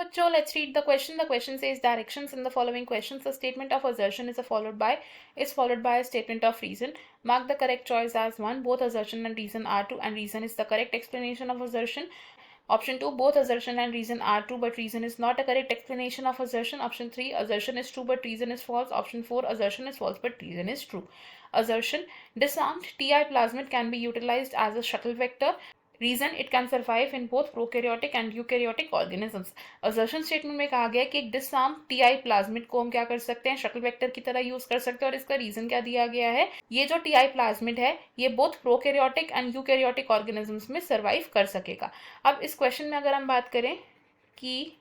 बच्चों, let's read the question. The question says directions in the following questions. The statement of assertion is followed by a statement of reason. Mark the correct choice as 1. Both assertion and reason are true, and reason is the correct explanation of assertion. Option 2, both assertion and reason are true, but reason is not a correct explanation of assertion. Option 3, assertion is true, but reason is false. Option 4, assertion is false, but reason is true. Assertion: disarmed Ti plasmid can be utilized as a shuttle vector. Reason: it can survive in both prokaryotic and eukaryotic organisms. Assertion statement में कहा गया कि एक disarm TI plasmid को हम क्या कर सकते हैं, शटल वेक्टर की तरह यूज कर सकते हैं, और इसका रीजन क्या दिया गया है, ये जो टीआई प्लाज्मिड है ये both prokaryotic and eukaryotic organisms में सर्वाइव कर सकेगा. अब इस क्वेश्चन में अगर हम बात करें कि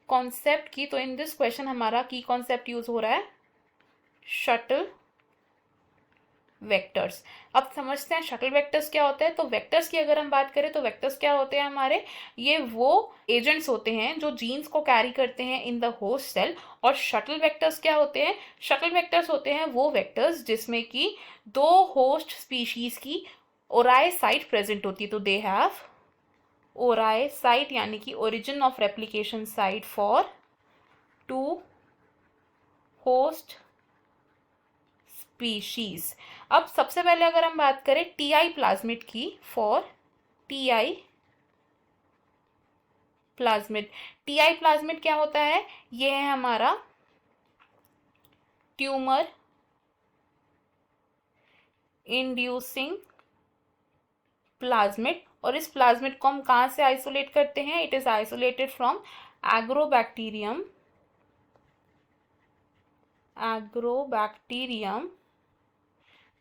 कॉन्सेप्ट की, तो इन दिस क्वेश्चन हमारा की कॉन्सेप्ट यूज हो रहा है शटल वेक्टर्स. अब समझते हैं शटल वेक्टर्स क्या होते हैं. तो वेक्टर्स की अगर हम बात करें तो वेक्टर्स क्या होते हैं हमारे, ये वो एजेंट्स होते हैं जो जीन्स को कैरी करते हैं इन द होस्ट सेल. और शटल वेक्टर्स क्या होते हैं, शटल वेक्टर्स होते हैं वो वेक्टर्स जिसमें कि दो होस्ट स्पीशीज की ओराई साइट प्रेजेंट होती है. तो दे हैव ओराई साइट, यानी कि origin of replication site for two host species. अब सबसे पहले अगर हम बात करें टीआई प्लाज्मिड की, for Ti plasmid. Ti plasmid क्या होता है, ये है हमारा ट्यूमर इंड्यूसिंग प्लाज्मिड. और इस प्लाज्मिड को हम कहां से आइसोलेट करते हैं, it is isolated from agrobacterium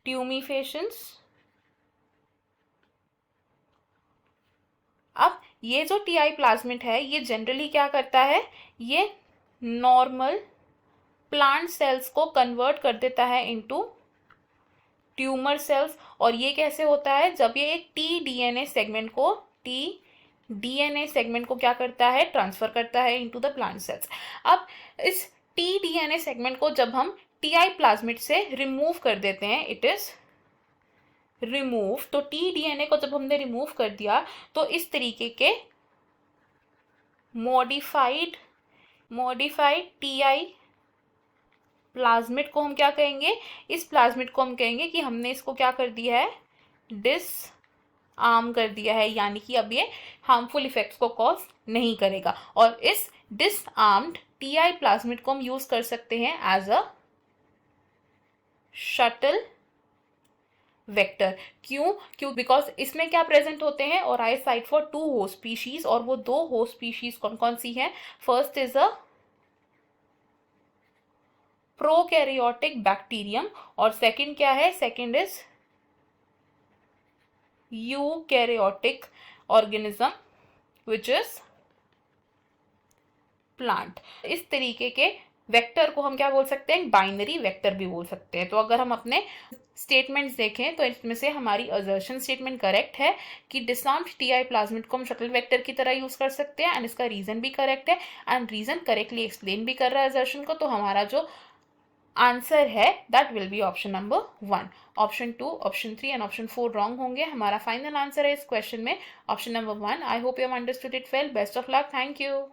tumefaciens. अब ये जो टीआई प्लाज्मिड है ये जनरली क्या करता है, ये नॉर्मल प्लांट सेल्स को कन्वर्ट कर देता है इनटू ट्यूमर सेल्स. और ये कैसे होता है, जब ये एक टी डीएनए सेगमेंट को क्या करता है, ट्रांसफर करता है इनटू द प्लांट सेल्स. अब इस टी डीएनए सेगमेंट को जब हम टीआई प्लाज्मिड से रिमूव कर देते हैं, इट इज रिमूव. तो टी डीएनए को जब हमने रिमूव कर दिया तो इस तरीके के मॉडिफाइड टीआई प्लाज्मिड को हम क्या कहेंगे, इस प्लाज्मिड को हम कहेंगे कि हमने इसको क्या कर दिया है, डिसआर्म कर दिया है, यानी कि अब ये हार्मफुल इफेक्ट्स को कॉज नहीं करेगा. और इस डिसआर्म्ड टीआई प्लाज्मिड को हम यूज कर सकते हैं एज अ शटल वेक्टर. क्यों बिकॉज इसमें क्या प्रेजेंट होते हैं, ori site for two host species. और वो दो होस्ट स्पीशीज कौन कौन सी है, first is a prokaryotic bacterium और सेकंड क्या है, second is eukaryotic organism which is plant. इस तरीके के वेक्टर को हम क्या बोल सकते हैं, बाइनरी वेक्टर भी बोल सकते हैं. तो अगर हम अपने स्टेटमेंट्स देखें तो इसमें से हमारी असर्शन स्टेटमेंट करेक्ट है कि डिसआर्म्ड टीआई प्लाज्मिड को हम शटल वेक्टर की तरह यूज कर सकते हैं, एंड इसका रीजन भी करेक्ट है, एंड रीजन करेक्टली एक्सप्लेन भी कर रहा है असर्शन को. तो हमारा जो आंसर है that will be option number 1. Option 2, option 3 and option 4 wrong होंगे. हमारा फाइनल आंसर है इस क्वेश्चन में option number 1. I hope you have understood it well. Best of luck. Thank you.